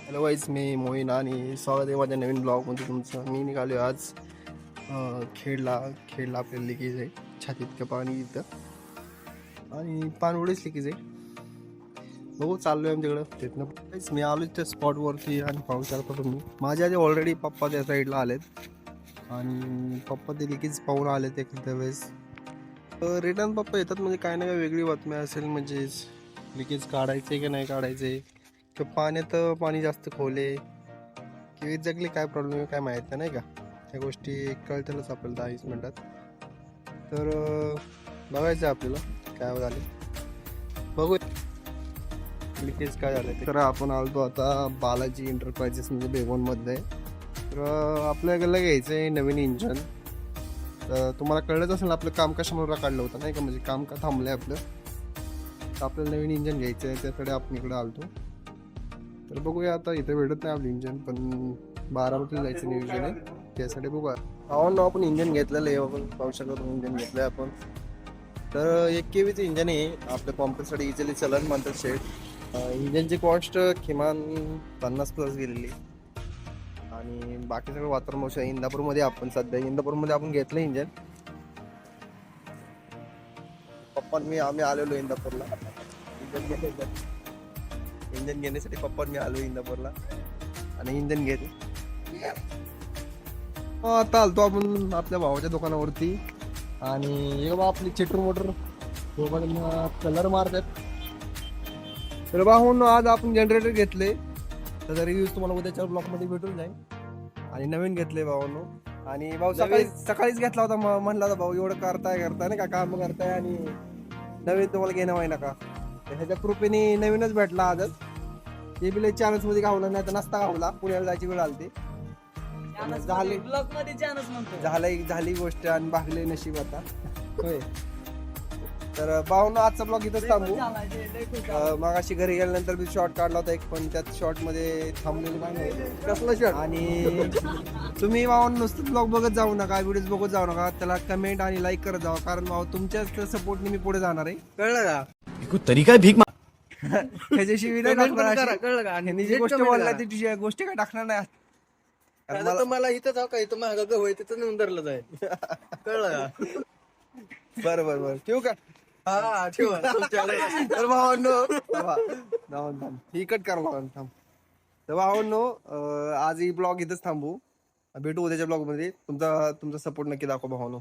Hello wise, मी मोहीन आणि स्वागत आहे माझ्या नवीन ब्लॉगमध्ये तुमचं. मी निघालो आज खेडला आपल्याला लिकेज आहे, छातीत पाणी इथं आणि पाणवडीच लिकेज आहे. बघू चाललो आहे आमच्याकडं तिथनं. मी आलो त्या स्पॉटवरती आणि पाहू शकता तुम्ही माझ्या आधी ऑलरेडी पप्पा त्या साईडला आलेत आणि पप्पा ते लिकेज पाहून आलेत एखाद्या वेळेस. रिटर्न पप्पा येतात म्हणजे काय ना काय वेगळी बातमी असेल, म्हणजे लिकेज काढायचे की नाही काढायचे, किंवा पाण्यात पाणी जास्त खोले किंवा एक्झॅक्टली काय प्रॉब्लेम आहे काय माहीत नाही का. ह्या गोष्टी कळतीलच आपल्याला 10-20 मिनिटात. तर बघायचं आपल्याला काय झाले, बघू लिकेज काय झालं ते. तर आपण आलतो आता बालाजी एंटरप्राइजेस म्हणजे बेगोनमध्ये. तर आपल्याकडे घ्यायचं आहे नवीन इंजन. तर तुम्हाला कळलंच असेल आपलं काम कशामुळे काढलं होतं नाही का, म्हणजे काम का थांबलं आहे आपलं. तर आपल्याला नवीन इंजन घ्यायचं आहे, त्याकडे आपण इकडे आलतो. तर बघूया आता, इथे भेटत नाही आपलं इंजन, पण बारामतीला जायचं नियोजन आहे त्यासाठी. बघूया आपण इंजन घेतलेलं आहे, आपण पाहू शकतो इंजन घेतलं आहे आपण. तर 1 KVचं इंजन आहे आपल्या कॉम्प्रेसरसाठी इझिली चलन म्हणतात शेड. इंजनची कॉस्ट किमान 50+ गेलेली आणि बाकी सगळं वातावरण इंदापूरमध्ये. आपण सध्या इंदापूरमध्ये आपण घेतलं इंजन. पप्पा आम्ही आलेलो इंदापूरला इंजन घेण्यासाठी. पप्पा मी आलो इंदापूरला आणि इंजन घेतलं. आता आलतो आपण आपल्या भावाच्या दुकानावरती आणि हे बघा आपली चिटर मोटर कलर मारतात. तर भाऊन आज आपण जनरेटर घेतले, त्याचा रिव्ह्यूज तुम्हाला उद्याच्या ब्लॉकमध्ये भेटून जाईल. आणि नवीन घेतले भावांनो. आणि भाऊ सकाळीच घेतला होता, म्हणला होता भाऊ एवढं करताय नाही का, काम करताय आणि नवीन तुम्हाला घेणं माहिती का. ह्याच्या कृपेने नवीनच भेटला आजच. ते बी चॅनल्स मध्ये गावला नाही तर नसता गावला, पुण्याला जायची वेळ आली. झाली गोष्ट आणि भागले नशीब आता. होय. तर पाहून आजचा ब्लॉग इथंच थांबू. मगाशी घरी गेल्यानंतर मी शॉर्ट काढला होता एक, पण त्यात शॉर्ट मध्ये थांबलेलं नाही कसला शॉर्ट. आणि तुम्ही भाऊन नुसतं ब्लॉग बघत जाऊ नका, व्हिडिओज बघत जाऊ नका, त्याला कमेंट आणि लाईक करत जावा, कारण भाऊ तुमच्याच सपोर्टने मी पुढे जाणार आहे. कळलं का तरीका भीक ह्याच्याशिवाय कळलं का. आणि जी गोष्ट बोलला ती तुझी गोष्ट काय टाकणार नाही. मला इथं जाऊ का, इथं महागा होय तिथं नेऊन धरलं जाय. कळलं का. बरं ठेवू का. हा ठेवा. तर भावांनो ही कट करा भावांनो, थांब. तर भावांनो आज ही ब्लॉग इथंच थांबू. भेटू उद्याच्या ब्लॉग मध्ये. तुमचा सपोर्ट नक्की दाखवा भावांनो.